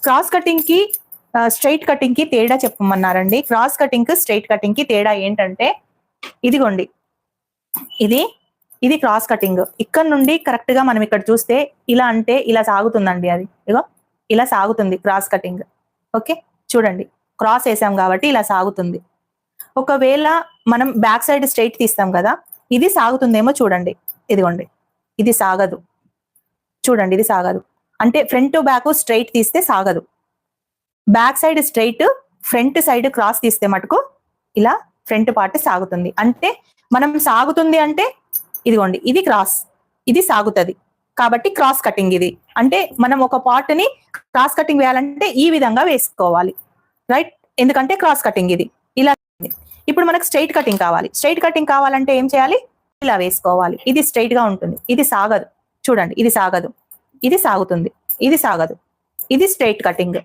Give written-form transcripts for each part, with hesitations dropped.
Cross cutting కి straight cutting కి తేడా చెప్పమన్నారండి. క్రాస్ కటింగ్ కి స్ట్రైట్ కటింగ్ కి తేడా ఏంటంటే, ఇదిగోండి ఇది క్రాస్ కటింగ్. ఇక్కడ నుండి కరెక్ట్ గా మనం ఇక్కడ చూస్తే ఇలా అంటే ఇలా సాగుతుందండి. అది ఇగో ఇలా సాగుతుంది క్రాస్ కటింగ్. ఓకే, చూడండి క్రాస్ వేసాం కాబట్టి ఇలా సాగుతుంది. ఒకవేళ మనం బ్యాక్ సైడ్ స్ట్రైట్ తీస్తాం కదా, ఇది సాగుతుందేమో చూడండి. ఇదిగోండి ఇది సాగదు, చూడండి ఇది సాగదు. అంటే ఫ్రంట్ బ్యాక్ స్ట్రైట్ తీస్తే సాగదు. Back side straight, front side cross తీస్తే మటుకు ఇలా ఫ్రంట్ పార్ట్ సాగుతుంది. అంటే మనం సాగుతుంది అంటే ఇదిగోండి ఇది క్రాస్, ఇది సాగుతుంది కాబట్టి క్రాస్ కటింగ్ ఇది. అంటే మనం ఒక పార్ట్ ని క్రాస్ కటింగ్ వేయాలంటే ఈ విధంగా వేసుకోవాలి, రైట్? ఎందుకంటే క్రాస్ కటింగ్ ఇది ఇలా. ఇప్పుడు మనకు స్ట్రైట్ కటింగ్ కావాలి. స్ట్రైట్ కటింగ్ కావాలంటే ఏం చేయాలి? ఇలా వేసుకోవాలి. ఇది స్ట్రైట్ గా ఉంటుంది, ఇది సాగదు. చూడండి ఇది సాగదు, ఇది సాగుతుంది, ఇది సాగదు. ఇది స్ట్రైట్ కటింగ్.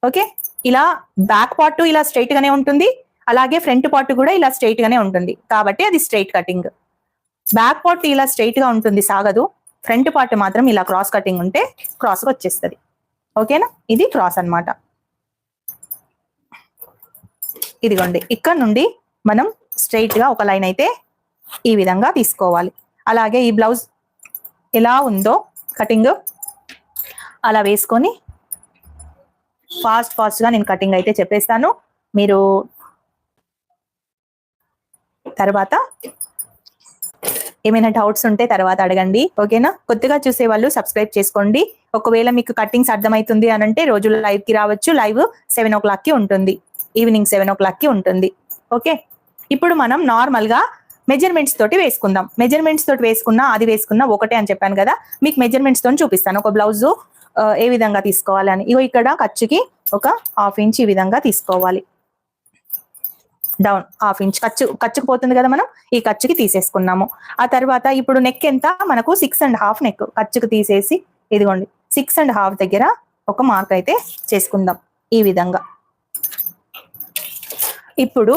ఓకే, ఇలా బ్యాక్ పార్ట్ ఇలా స్ట్రైట్ గానే ఉంటుంది, అలాగే ఫ్రంట్ పార్ట్ కూడా ఇలా స్ట్రైట్ గానే ఉంటుంది కాబట్టి అది స్ట్రైట్ కటింగ్. బ్యాక్ పార్ట్ ఇలా స్ట్రైట్ గా ఉంటుంది, సాగదు. ఫ్రంట్ పార్ట్ మాత్రం ఇలా క్రాస్ కటింగ్ ఉంటే క్రాస్ వచ్చేస్తుంది. ఓకేనా, ఇది క్రాస్ అన్నమాట. ఇదిగోండి ఇక్కడ నుండి మనం స్ట్రైట్ గా ఒక లైన్ అయితే ఈ విధంగా తీసుకోవాలి. అలాగే ఈ బ్లౌజ్ ఎలా ఉందో కటింగ్ అలా వేసుకొని ఫాస్ట్ గా నేను కటింగ్ అయితే చెప్పేస్తాను. మీరు తర్వాత ఏమైనా డౌట్స్ ఉంటే తర్వాత అడగండి. ఓకేనా, కొత్తగా చూసే వాళ్ళు సబ్స్క్రైబ్ చేసుకోండి. ఒకవేళ మీకు కటింగ్స్ అర్థమవుతుంది అని అంటే రోజు లైవ్ కి రావచ్చు. లైవ్ 7 o'clock కి ఉంటుంది, ఈవినింగ్ 7 o'clock కి ఉంటుంది. ఓకే, ఇప్పుడు మనం నార్మల్ గా మెజర్మెంట్స్ తోటి వేసుకుందాం. మెజర్మెంట్స్ తోటి అది వేసుకున్నా ఒకటే అని చెప్పాను కదా, మీకు మెజర్మెంట్స్ తోటి చూపిస్తాను ఒక బ్లౌజ్ ఏ విధంగా తీసుకోవాలి అని. ఇగో ఇక్కడ ఖర్చుకి ఒక 1/2 inch ఈ విధంగా తీసుకోవాలి. డౌన్ 1/2 inch ఖర్చుకు పోతుంది కదా, మనం ఈ ఖర్చుకి తీసేసుకున్నాము. ఆ తర్వాత ఇప్పుడు నెక్ ఎంత మనకు 6.5 నెక్ ఖర్చుకు తీసేసి ఇదిగోండి 6.5 దగ్గర ఒక మార్క్ అయితే చేసుకుందాం ఈ విధంగా. ఇప్పుడు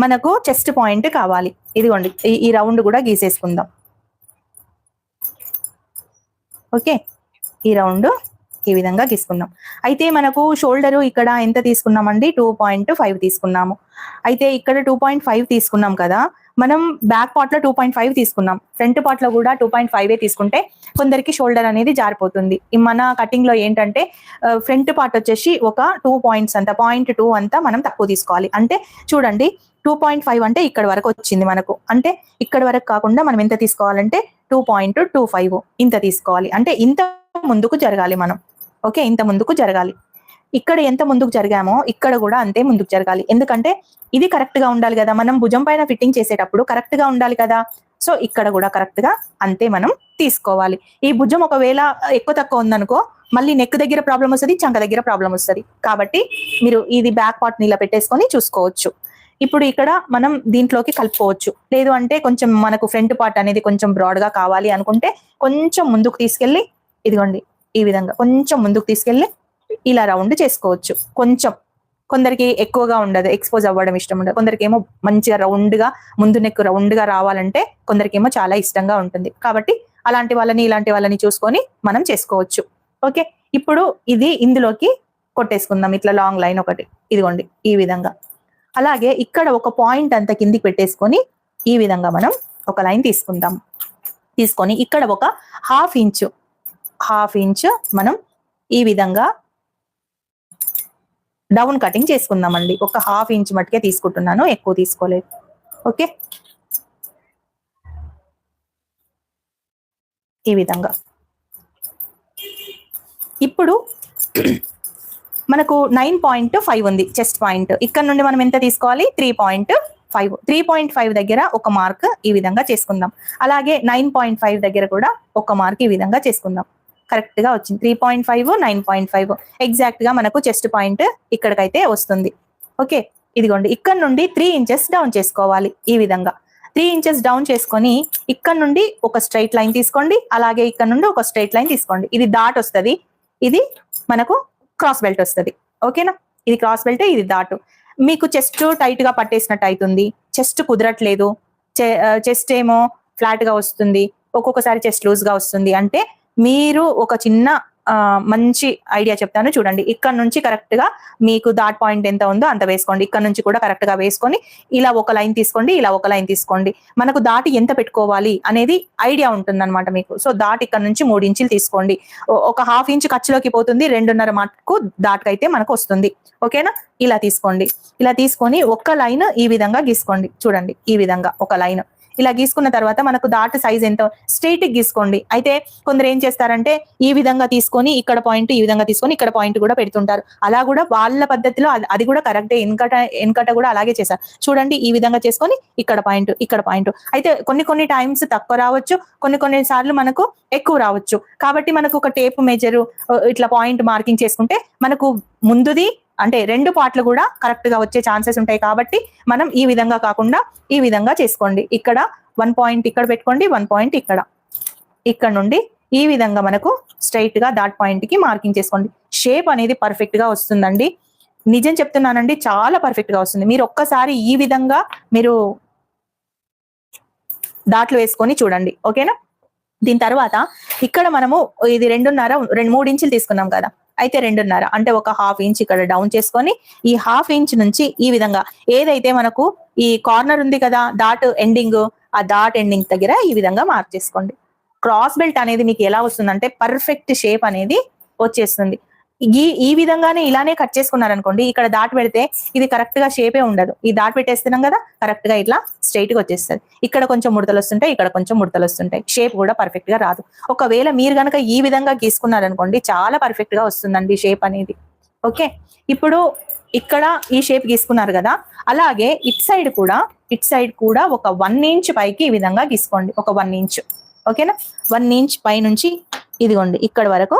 మనకు చెస్ట్ పాయింట్ కావాలి. ఇదిగోండి ఈ రౌండ్ కూడా గీసేసుకుందాం. ఓకే, ఈ రౌండ్ ఈ విధంగా గీసుకున్నాం. అయితే మనకు షోల్డర్ ఇక్కడ ఎంత తీసుకున్నామండి? 2.5 తీసుకున్నాము. అయితే ఇక్కడ 2.5 తీసుకున్నాం కదా, మనం బ్యాక్ పార్ట్ లో 2.5 తీసుకున్నాం, ఫ్రంట్ పార్ట్ లో కూడా 2.5 తీసుకుంటే కొందరికి షోల్డర్ అనేది జారిపోతుంది. మన కటింగ్ లో ఏంటంటే ఫ్రంట్ పార్ట్ వచ్చేసి ఒక 2 points అంత 0.2 అంతా మనం తక్కువ తీసుకోవాలి. అంటే చూడండి 2.5 అంటే ఇక్కడ వరకు వచ్చింది మనకు. అంటే ఇక్కడ వరకు కాకుండా మనం ఎంత తీసుకోవాలంటే 2.25 ఇంత తీసుకోవాలి. అంటే ఇంత ముందుకు జరగాలి మనం. ఓకే, ఇంత ముందుకు జరగాలి. ఇక్కడ ఎంత ముందుకు జరిగామో ఇక్కడ కూడా అంతే ముందుకు జరగాలి. ఎందుకంటే ఇది కరెక్ట్ గా ఉండాలి కదా, మనం భుజం పైన ఫిట్టింగ్ చేసేటప్పుడు కరెక్ట్ గా ఉండాలి కదా. సో ఇక్కడ కూడా కరెక్ట్ గా అంతే మనం తీసుకోవాలి. ఈ భుజం ఒకవేళ ఎక్కువ తక్కువ ఉందనుకో మళ్ళీ నెక్ దగ్గర ప్రాబ్లం వస్తుంది, చంక దగ్గర ప్రాబ్లం వస్తుంది. కాబట్టి మీరు ఇది బ్యాక్ పార్ట్ ఇలా పెట్టేసుకొని చూసుకోవచ్చు. ఇప్పుడు ఇక్కడ మనం దీంట్లోకి కలుపుకోవచ్చు. లేదు అంటే కొంచెం మనకు ఫ్రంట్ పార్ట్ అనేది కొంచెం బ్రాడ్ గా కావాలి అనుకుంటే కొంచెం ముందుకు తీసుకెళ్లి ఇదిగోండి ఈ విధంగా కొంచెం ముందుకు తీసుకెళ్లి ఇలా రౌండ్ చేసుకోవచ్చు. కొంచెం కొందరికి ఎక్కువగా ఉండదు, ఎక్స్పోజ్ అవ్వడం ఇష్టం ఉండదు. కొందరికి ఏమో మంచిగా రౌండ్ గా ముందు నెక్ రౌండ్ గా రావాలంటే కొందరికి ఏమో చాలా ఇష్టంగా ఉంటుంది. కాబట్టి అలాంటి వాళ్ళని ఇలాంటి వాళ్ళని చూసుకొని మనం చేసుకోవచ్చు. ఓకే, ఇప్పుడు ఇది ఇందులోకి కొట్టేసుకుందాం. ఇట్లా లాంగ్ లైన్ ఒకటి ఇదిగోండి ఈ విధంగా. అలాగే ఇక్కడ ఒక పాయింట్ అంతా కిందికి పెట్టేసుకొని ఈ విధంగా మనం ఒక లైన్ తీసుకుందాం. తీసుకొని ఇక్కడ ఒక 1/2 inch మనం ఈ విధంగా డౌన్ కటింగ్ చేసుకుందామండి. ఒక 1/2 inch మట్టుకే తీసుకుంటున్నాను, ఎక్కువ తీసుకోలేదు. ఓకే, ఈ విధంగా. ఇప్పుడు మనకు 9.5 ఉంది చెస్ట్ పాయింట్. ఇక్కడ నుండి మనం ఎంత తీసుకోవాలి? 3.5. 3.5 దగ్గర ఒక మార్క్ ఈ విధంగా చేసుకుందాం. అలాగే 9.5 దగ్గర కూడా ఒక మార్క్ ఈ విధంగా చేసుకుందాం. కరెక్ట్ గా వచ్చింది 3.5, 9.5 ఎగ్జాక్ట్ గా మనకు చెస్ట్ పాయింట్ ఇక్కడికైతే వస్తుంది. ఓకే, ఇదిగోండి ఇక్కడ నుండి 3 inches డౌన్ చేసుకోవాలి. ఈ విధంగా 3 inches డౌన్ చేసుకొని ఇక్కడ నుండి ఒక స్ట్రైట్ లైన్ తీసుకోండి. అలాగే ఇక్కడ నుండి ఒక స్ట్రైట్ లైన్ తీసుకోండి. ఇది డాట్ వస్తుంది, ఇది మనకు క్రాస్ బెల్ట్ వస్తుంది. ఓకేనా, ఇది క్రాస్ బెల్ట్, ఇది డాట్. మీకు చెస్ట్ టైట్ గా పట్టేసినట్టు అవుతుంది, చెస్ట్ కుదరట్లేదు, చెస్ట్ ఏమో ఫ్లాట్ గా వస్తుంది, ఒక్కొక్కసారి చెస్ట్ లూజ్ గా వస్తుంది అంటే మీరు ఒక చిన్న మంచి ఐడియా చెప్తాను చూడండి. ఇక్కడ నుంచి కరెక్ట్ గా మీకు డాట్ పాయింట్ ఎంత ఉందో అంత వేసుకోండి. ఇక్కడ నుంచి కూడా కరెక్ట్ గా వేసుకొని ఇలా ఒక లైన్ తీసుకోండి, ఇలా ఒక లైన్ తీసుకోండి. మనకు దాటి ఎంత పెట్టుకోవాలి అనేది ఐడియా ఉంటుంది అనమాట మీకు. సో దాట్ ఇక్కడ నుంచి 3 ఇంచులు తీసుకోండి. ఒక ½ ఇంచ్ ఖర్చులోకి పోతుంది, 2.5 మటుకు దాటికైతే మనకు వస్తుంది. ఓకేనా? ఇలా తీసుకోండి. ఇలా తీసుకొని ఒక్క లైన్ ఈ విధంగా గీసుకోండి. చూడండి, ఈ విధంగా ఒక లైన్ ఇలా గీసుకున్న తర్వాత మనకు దాట్ సైజ్ ఎంత స్ట్రైట్ గీసుకోండి. అయితే కొందరు ఏం చేస్తారంటే ఈ విధంగా తీసుకొని ఇక్కడ పాయింట్, ఈ విధంగా తీసుకొని ఇక్కడ పాయింట్ కూడా పెడుతుంటారు. అలా కూడా వాళ్ళ పద్ధతిలో అది కూడా కరెక్టే. వెనకట కూడా అలాగే చేశారు. చూడండి, ఈ విధంగా చేసుకొని ఇక్కడ పాయింట్, ఇక్కడ పాయింట్. అయితే కొన్ని టైమ్స్ తక్కువ రావచ్చు, కొన్ని సార్లు మనకు ఎక్కువ రావచ్చు. కాబట్టి మనకు ఒక టేప్ మెజరు ఇట్లా పాయింట్ మార్కింగ్ చేసుకుంటే మనకు ముందుది అంటే 2 పార్ట్లు కూడా కరెక్ట్ గా వచ్చే ఛాన్సెస్ ఉంటాయి. కాబట్టి మనం ఈ విధంగా కాకుండా ఈ విధంగా చేసుకోండి. ఇక్కడ 1 పాయింట్ ఇక్కడ పెట్టుకోండి, 1 పాయింట్ ఇక్కడ నుండి ఈ విధంగా మనకు స్ట్రైట్ గా డాట్ పాయింట్ కి మార్కింగ్ చేసుకోండి. షేప్ అనేది పర్ఫెక్ట్ గా వస్తుందండి. నిజం చెప్తున్నానండి, చాలా పర్ఫెక్ట్ గా వస్తుంది. మీరు ఒక్కసారి ఈ విధంగా మీరు డాట్లు వేసుకొని చూడండి. ఓకేనా? దీని తర్వాత ఇక్కడ మనము ఇది 3 ఇంచులు తీసుకున్నాం కదా. అయితే 2.5 అంటే ఒక ½ ఇంచ్ ఇక్కడ డౌన్ చేసుకొని ఈ ½ ఇంచ్ నుంచి ఈ విధంగా ఏదైతే మనకు ఈ కార్నర్ ఉంది కదా డాట్ ఎండింగ్, ఆ డాట్ ఎండింగ్ దగ్గర ఈ విధంగా మార్క్ చేసుకోండి. క్రాస్ బెల్ట్ అనేది మీకు ఎలా వస్తుందంటే పర్ఫెక్ట్ షేప్ అనేది వచ్చేస్తుంది. ఈ విధంగానే ఇలానే కట్ చేసుకున్నారనుకోండి, ఇక్కడ దాటి పెడితే ఇది కరెక్ట్ గా షేపే ఉండదు. ఈ దాటి పెట్టేస్తున్నాం కదా, కరెక్ట్ గా ఇట్లా స్ట్రైట్ గా వచ్చేస్తుంది. ఇక్కడ కొంచెం ముడతలు వస్తుంటాయి, ఇక్కడ కొంచెం ముడతలు వస్తుంటాయి. షేప్ కూడా పర్ఫెక్ట్ గా రాదు. ఒకవేళ మీరు కనుక ఈ విధంగా గీసుకున్నారనుకోండి, చాలా పర్ఫెక్ట్ గా వస్తుందండి షేప్ అనేది. ఓకే, ఇప్పుడు ఇక్కడ ఈ షేప్ గీసుకున్నారు కదా, అలాగే ఇట్ సైడ్ కూడా ఒక 1 ఇంచ్ పైకి ఈ విధంగా గీసుకోండి. ఒక 1 ఇంచ్. ఓకేనా? 1 ఇంచ్ పై నుంచి ఇదిగోండి ఇక్కడ వరకు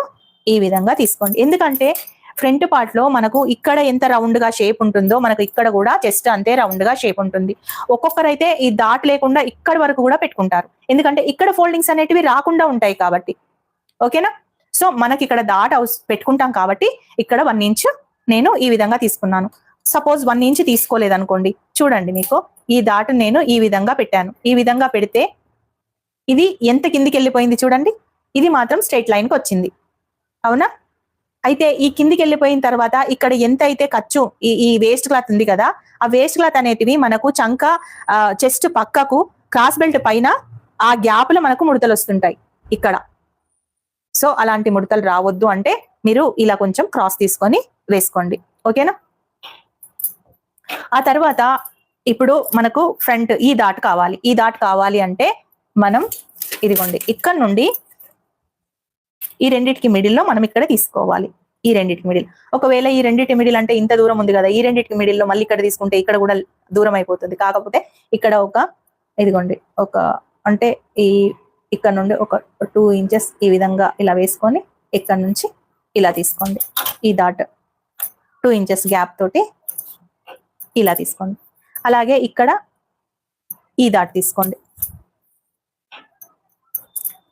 ఈ విధంగా తీసుకోండి. ఎందుకంటే ఫ్రంట్ పార్ట్ లో మనకు ఇక్కడ ఎంత రౌండ్ గా షేప్ ఉంటుందో మనకు ఇక్కడ కూడా చెస్ట్ అంతే రౌండ్ గా షేప్ ఉంటుంది. ఒక్కొక్కరైతే ఈ డాట్ లేకుండా ఇక్కడ వరకు కూడా పెట్టుకుంటారు. ఎందుకంటే ఇక్కడ ఫోల్డింగ్స్ అనేటివి రాకుండా ఉంటాయి కాబట్టి. ఓకేనా? సో మనకి ఇక్కడ డాట్ పెట్టుకుంటాం కాబట్టి ఇక్కడ 1 ఇంచ్ నేను ఈ విధంగా తీసుకున్నాను. సపోజ్ 1 ఇంచ్ తీసుకోలేదనుకోండి, చూడండి మీకు ఈ డాట్ నేను ఈ విధంగా పెట్టాను. ఈ విధంగా పెడితే ఇది ఎంత కిందికి వెళ్ళిపోయింది చూడండి. ఇది మాత్రం స్ట్రైట్ లైన్ కి వచ్చింది. అవునా? అయితే ఈ కిందికి వెళ్ళిపోయిన తర్వాత ఇక్కడ ఎంత అయితే ఖర్చు ఈ వేస్ట్ క్లాత్ ఉంది కదా, ఆ వేస్ట్ క్లాత్ అనేటివి మనకు చంక చెస్ట్ పక్కకు క్రాస్ బెల్ట్ పైన ఆ గ్యాప్ లో మనకు ముడతలు వస్తుంటాయి ఇక్కడ. సో అలాంటి ముడతలు రావద్దు అంటే మీరు ఇలా కొంచెం క్రాస్ తీసుకొని వేసుకోండి. ఓకేనా? ఆ తర్వాత ఇప్పుడు మనకు ఫ్రంట్ ఈ డాట్ కావాలి అంటే మనం ఇదిగోండి ఇక్కడ నుండి ఈ రెండిటికి మిడిల్ లో మనం ఇక్కడ తీసుకోవాలి. ఈ రెండిటికి మిడిల్, ఒకవేళ ఈ రెండిటి మిడిల్ అంటే ఇంత దూరం ఉంది కదా, ఈ రెండిటికి మిడిల్ లో మళ్ళీ ఇక్కడ తీసుకుంటే ఇక్కడ కూడా దూరం అయిపోతుంది. కాకపోతే ఇక్కడ ఇదిగోండి అంటే ఇక్కడ నుండి ఒక 2 ఇంచెస్ ఈ విధంగా ఇలా వేసుకొని ఇక్కడ నుంచి ఇలా తీసుకోండి. ఈ డాట్ 2 ఇంచెస్ గ్యాప్ తోటి ఇలా తీసుకోండి. అలాగే ఇక్కడ ఈ డాట్ తీసుకోండి.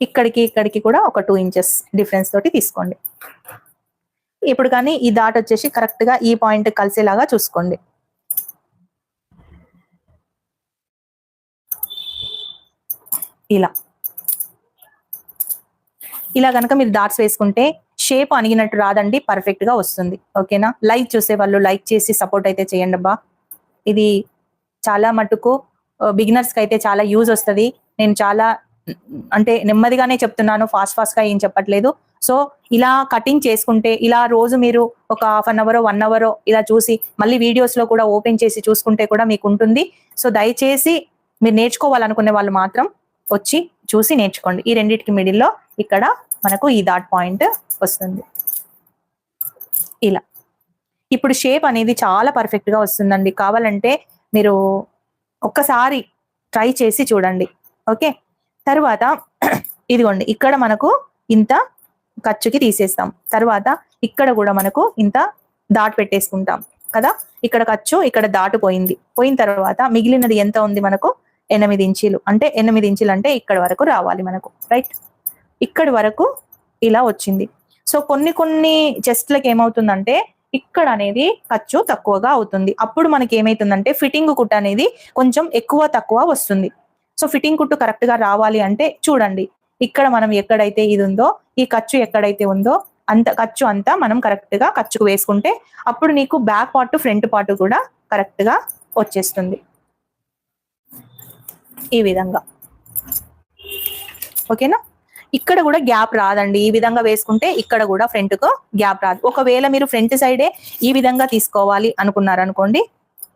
ఇక్కడికి కూడా ఒక 2 ఇంచెస్ డిఫరెన్స్ తోటి తీసుకోండి. ఇప్పుడు కానీ ఈ డాట్ వచ్చేసి కరెక్ట్ గా ఈ పాయింట్ కలిసేలాగా చూసుకోండి. ఇలా కనుక మీరు డాట్స్ వేసుకుంటే షేప్ అణిగినట్టు రాదండి, పర్ఫెక్ట్ గా వస్తుంది. ఓకేనా? లైక్ చూసే వాళ్ళు లైక్ చేసి సపోర్ట్ అయితే చేయండి అబ్బా. ఇది చాలా మటుకు బిగినర్స్ కి అయితే చాలా యూజ్ వస్తుంది. నేను చాలా అంటే నెమ్మదిగానే చెప్తున్నాను, ఫాస్ట్ గా ఏం చెప్పట్లేదు. సో ఇలా కటింగ్ చేసుకుంటే ఇలా రోజు మీరు ఒక ½ అన్ అవర్ 1 అవర్ ఇలా చూసి మళ్ళీ వీడియోస్ లో కూడా ఓపెన్ చేసి చూసుకుంటే కూడా మీకు ఉంటుంది. సో దయచేసి మీరు నేర్చుకోవాలనుకునే వాళ్ళు మాత్రం వచ్చి చూసి నేర్చుకోండి. ఈ రెండిటికి మిడిల్ లో ఇక్కడ మనకు ఈ డాట్ పాయింట్ వస్తుంది. ఇలా ఇప్పుడు షేప్ అనేది చాలా పర్ఫెక్ట్ గా వస్తుందండి. కావాలంటే మీరు ఒక్కసారి ట్రై చేసి చూడండి. ఓకే, తర్వాత ఇదిగోండి ఇక్కడ మనకు ఇంత ఖర్చుకి తీసేస్తాం. తర్వాత ఇక్కడ కూడా మనకు ఇంత డాట్ పెట్టేసుకుంటాం కదా. ఇక్కడ ఖర్చు ఇక్కడ పోయిన తర్వాత మిగిలినది ఎంత ఉంది మనకు 8 ఇంచీలు. అంటే 8 ఇంచులు అంటే ఇక్కడ వరకు రావాలి మనకు. రైట్, ఇక్కడ వరకు ఇలా వచ్చింది. సో కొన్ని చెస్ట్లకు ఏమవుతుందంటే ఇక్కడ అనేది ఖర్చు తక్కువగా అవుతుంది. అప్పుడు మనకి ఏమైతుందంటే ఫిట్టింగ్ కుట్టు అనేది కొంచెం ఎక్కువ తక్కువ వస్తుంది. సో ఫిట్టింగ్ కుట్టు కరెక్ట్ గా రావాలి అంటే చూడండి, ఇక్కడ మనం ఎక్కడైతే ఇది ఉందో ఈ ఖర్చు ఎక్కడైతే ఉందో అంత ఖర్చు అంతా మనం కరెక్ట్ గా ఖర్చుకు వేసుకుంటే అప్పుడు నీకు బ్యాక్ పార్ట్ ఫ్రంట్ పార్ట్ కూడా కరెక్ట్ గా వచ్చేస్తుంది ఈ విధంగా. ఓకేనా? ఇక్కడ కూడా గ్యాప్ రాదండి. ఈ విధంగా వేసుకుంటే ఇక్కడ కూడా ఫ్రంట్ కు గ్యాప్ రాదు. ఒకవేళ మీరు ఫ్రంట్ సైడే ఈ విధంగా తీసుకోవాలి అనుకున్నారనుకోండి,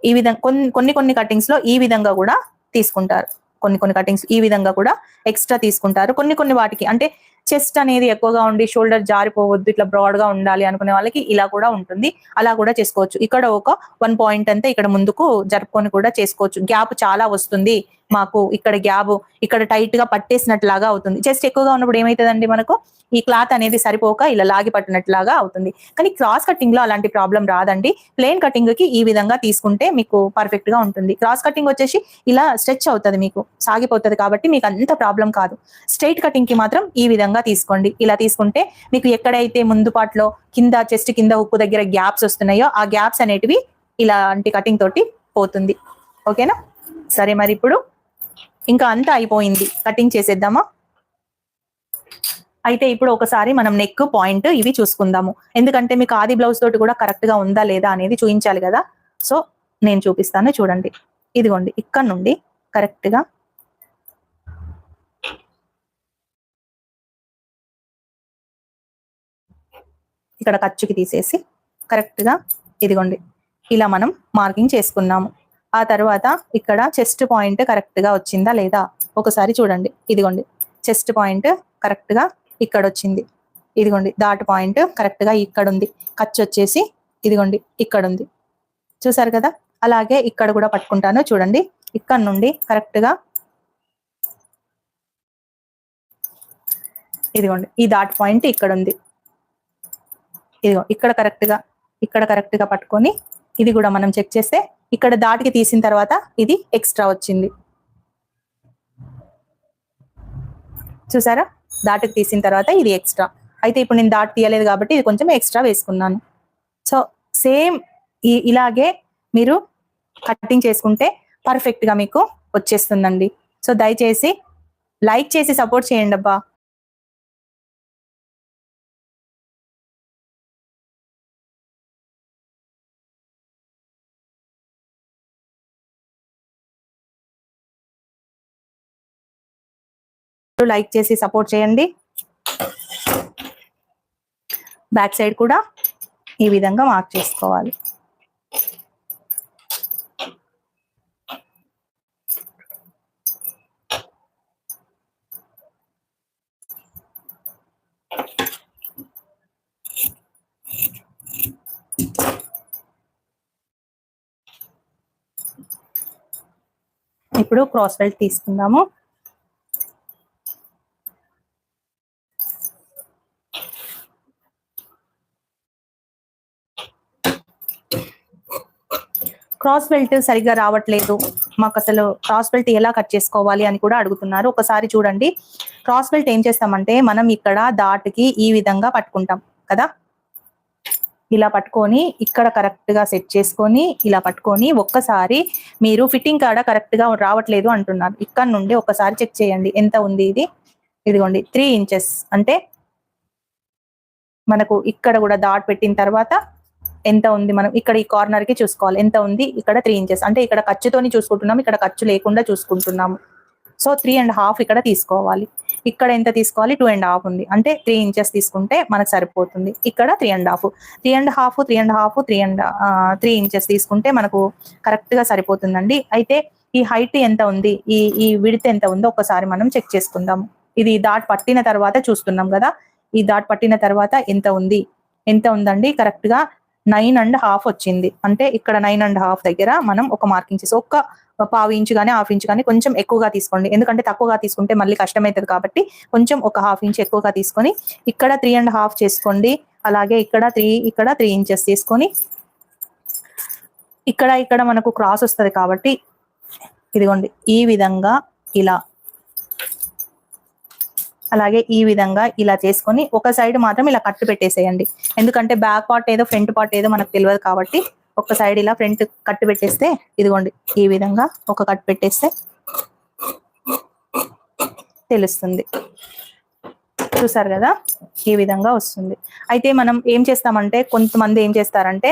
ఈ విధంగా కొన్ని కటింగ్స్ లో ఈ విధంగా కూడా తీసుకుంటారు. కొన్ని కటింగ్స్ ఈ విధంగా కూడా ఎక్స్ట్రా తీసుకుంటారు. కొన్ని వాటికి అంటే చెస్ట్ అనేది ఎక్కువగా ఉండి షోల్డర్ జారిపోవద్దు, ఇట్లా బ్రాడ్ గా ఉండాలి అనుకునే వాళ్ళకి ఇలా కూడా ఉంటుంది. అలా కూడా చేసుకోవచ్చు. ఇక్కడ ఒక 1 పాయింట్ అంతా ఇక్కడ ముందుకు జరుపుకొని కూడా చేసుకోవచ్చు. గ్యాప్ చాలా వస్తుంది మాకు, ఇక్కడ గ్యాప్ ఇక్కడ టైట్ గా పట్టేసినట్లాగా అవుతుంది. చెస్ట్ ఎక్కువగా ఉన్నప్పుడు ఏమైతుందండి, మనకు ఈ క్లాత్ అనేది సరిపోక ఇలా లాగి పట్టినట్లాగా అవుతుంది. కానీ క్రాస్ కటింగ్ లో అలాంటి ప్రాబ్లం రాదండి. ప్లెయిన్ కటింగ్ కి ఈ విధంగా తీసుకుంటే మీకు పర్ఫెక్ట్ గా ఉంటుంది. క్రాస్ కటింగ్ వచ్చేసి ఇలా స్ట్రెచ్ అవుతుంది, మీకు సాగిపోతుంది, కాబట్టి మీకు అంత ప్రాబ్లం కాదు. స్ట్రైట్ కటింగ్ కి మాత్రం ఈ విధంగా తీసుకోండి. ఇలా తీసుకుంటే మీకు ఎక్కడైతే ముందు పార్ట్లో కింద చెస్ట్ కింద ఉక్కు దగ్గర గ్యాప్స్ వస్తున్నాయో ఆ గ్యాప్స్ అనేటివి ఇలాంటి కటింగ్ తోటి పోతుంది. ఓకేనా? సరే, మరి ఇప్పుడు ఇంకా అంతా అయిపోయింది, కటింగ్ చేసేద్దామా? అయితే ఇప్పుడు ఒకసారి మనం నెక్ పాయింట్ ఇవి చూసుకుందాము. ఎందుకంటే మీకు ఆది బ్లౌజ్ తోటి కూడా కరెక్ట్ గా ఉందా లేదా అనేది చూపించాలి కదా. సో నేను చూపిస్తాను, చూడండి. ఇదిగోండి, ఇక్కడ నుండి కరెక్ట్ గా ఇక్కడ ఖర్చుకి తీసేసి కరెక్ట్ గా ఇదిగోండి ఇలా మనం మార్కింగ్ చేసుకున్నాము. ఆ తర్వాత ఇక్కడ చెస్ట్ పాయింట్ కరెక్ట్ గా వచ్చిందా లేదా ఒకసారి చూడండి. ఇదిగోండి, చెస్ట్ పాయింట్ కరెక్ట్ గా ఇక్కడ వచ్చింది. ఇదిగోండి, డాట్ పాయింట్ కరెక్ట్ గా ఇక్కడ ఉంది. ఖర్చు వచ్చేసి ఇదిగోండి ఇక్కడ ఉంది, చూసారు కదా. అలాగే ఇక్కడ కూడా పట్టుకుంటాను, చూడండి. ఇక్కడ నుండి కరెక్ట్ గా ఇదిగోండి ఈ డాట్ పాయింట్ ఇక్కడ ఉంది. ఇదిగో ఇక్కడ కరెక్ట్ గా పట్టుకొని ఇది కూడా మనం చెక్ చేస్తే ఇక్కడ దాటికి తీసిన తర్వాత ఇది ఎక్స్ట్రా వచ్చింది, చూసారా. దాటికి తీసిన తర్వాత ఇది ఎక్స్ట్రా. అయితే ఇప్పుడు నేను దాటి తీయలేదు కాబట్టి ఇది కొంచెం ఎక్స్ట్రా వేసుకున్నాను. సో సేమ్ ఇలాగే మీరు కటింగ్ చేసుకుంటే పర్ఫెక్ట్ గా మీకు వచ్చేస్తుందండి. సో దయచేసి లైక్ చేసి సపోర్ట్ చేయండి అబ్బా. లైక్ చేసి సపోర్ట్ చేయండి. బ్యాక్ సైడ్ కూడా ఈ విధంగా మార్క్ చేసుకోవాలి. ఇప్పుడు క్రాస్ బెల్ట్ తీసుకుందాము. క్రాస్ బెల్ట్ సరిగ్గా రావట్లేదు, మాకు అసలు క్రాస్ బెల్ట్ ఎలా కట్ చేసుకోవాలి అని కూడా అడుగుతున్నారు. ఒకసారి చూడండి, క్రాస్ బెల్ట్ ఏం చేస్తామంటే మనం ఇక్కడ దాటికి ఈ విధంగా పట్టుకుంటాం కదా. ఇలా పట్టుకొని ఇక్కడ కరెక్ట్ గా సెట్ చేసుకొని ఇలా పట్టుకొని ఒక్కసారి మీరు ఫిట్టింగ్ కాడ కరెక్ట్ గా రావట్లేదు అంటున్నారు. ఇక్కడ నుండి ఒకసారి చెక్ చేయండి ఎంత ఉంది ఇది. ఇదిగోండి 3 ఇంచెస్ అంటే మనకు ఇక్కడ కూడా డాట్ పెట్టిన తర్వాత ఎంత ఉంది, మనం ఇక్కడ ఈ కార్నర్ కి చూసుకోవాలి ఎంత ఉంది. ఇక్కడ 3 ఇంచెస్ అంటే ఇక్కడ ఖర్చుతోని చూసుకుంటున్నాము, ఇక్కడ ఖర్చు లేకుండా చూసుకుంటున్నాము. సో 3.5 ఇక్కడ తీసుకోవాలి. ఇక్కడ ఎంత తీసుకోవాలి, 2.5 ఉంది అంటే 3 ఇంచెస్ తీసుకుంటే మనకు సరిపోతుంది. ఇక్కడ 3 ఇంచెస్ తీసుకుంటే మనకు కరెక్ట్ గా సరిపోతుందండి. అయితే ఈ హైట్ ఎంత ఉంది, ఈ విడ్త్ ఎంత ఉందో ఒకసారి మనం చెక్ చేసుకుందాము. ఇది డాట్ పట్టిన తర్వాత చూస్తున్నాం కదా, ఈ డాట్ పట్టిన తర్వాత ఎంత ఉందండి, కరెక్ట్ గా 9.5 వచ్చింది. అంటే ఇక్కడ 9.5 దగ్గర మనం ఒక మార్కింగ్ చేసి ఒక్క 1/2 ఇంచు కానీ 1/2 ఇంచు కానీ కొంచెం ఎక్కువగా తీసుకోండి. ఎందుకంటే తక్కువగా తీసుకుంటే మళ్ళీ కష్టమవుతుంది కాబట్టి కొంచెం ఒక 1/2 ఇంచ్ ఎక్కువగా తీసుకొని ఇక్కడ 3.5 చేసుకోండి. అలాగే ఇక్కడ 3 ఇంచెస్ తీసుకొని ఇక్కడ మనకు క్రాస్ వస్తుంది కాబట్టి ఇదిగోండి ఈ విధంగా ఇలా, అలాగే ఈ విధంగా ఇలా చేసుకొని ఒక సైడ్ మాత్రం ఇలా కట్టు పెట్టేసేయండి. ఎందుకంటే బ్యాక్ పార్ట్ ఏదో ఫ్రంట్ పార్ట్ ఏదో మనకు తెలియదు కాబట్టి ఒక సైడ్ ఇలా ఫ్రంట్ కట్టు పెట్టేస్తే ఇదిగోండి ఈ విధంగా ఒక కట్టు పెట్టేస్తే తెలుస్తుంది, చూసారు కదా. ఈ విధంగా వస్తుంది. అయితే మనం ఏం చేస్తామంటే కొంతమంది ఏం చేస్తారంటే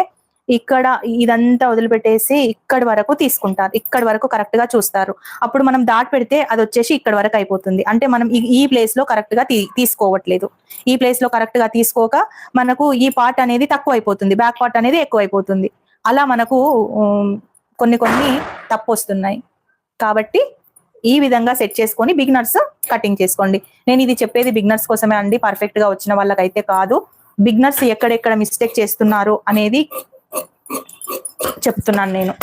ఇక్కడ ఇదంతా వదిలిపెట్టేసి ఇక్కడి వరకు తీసుకుంటారు, ఇక్కడి వరకు కరెక్ట్ గా చూస్తారు. అప్పుడు మనం దాటి పెడితే అది వచ్చేసి ఇక్కడ వరకు అయిపోతుంది. అంటే మనం ఈ ప్లేస్ లో కరెక్ట్ గా తీసుకోవట్లేదు. ఈ ప్లేస్ లో కరెక్ట్ గా తీసుకోక మనకు ఈ పార్ట్ అనేది తక్కువ అయిపోతుంది, బ్యాక్ పార్ట్ అనేది ఎక్కువ అయిపోతుంది. అలా మనకు కొన్ని తప్పు వస్తున్నాయి. కాబట్టి ఈ విధంగా సెట్ చేసుకొని బిగినర్స్ కటింగ్ చేసుకోండి. నేను ఇది చెప్పేది బిగినర్స్ కోసమే అండి, పర్ఫెక్ట్ గా వచ్చిన వాళ్ళకైతే కాదు. బిగినర్స్ ఎక్కడెక్కడ మిస్టేక్ చేస్తున్నారు అనేది చెప్తున్నాను నేను.